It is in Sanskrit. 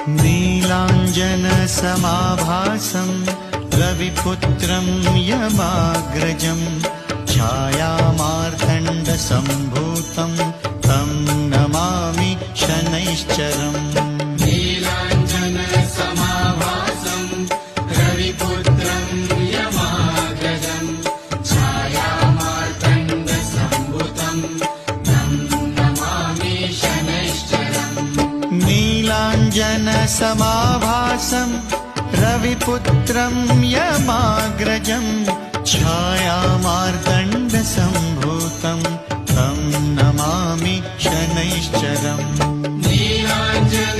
नीलाञ्जनसमाभासं रविपुत्रं यमाग्रजं छायामार्तण्डसम्भूतं तं नमामि शनैश्चरम्। नीलाञ्जनसमाभासं रविपुत्रं यमाग्रजं छायामार्तण्डसम्भूतं तं नमामि शनैश्चरम्। नीलाञ्जनसमाभासं रविपुत्रं यमाग्रजं छायामार्तण्डसम्भूतं तं नमामि शनैश्चरम्। नीलाञ्जन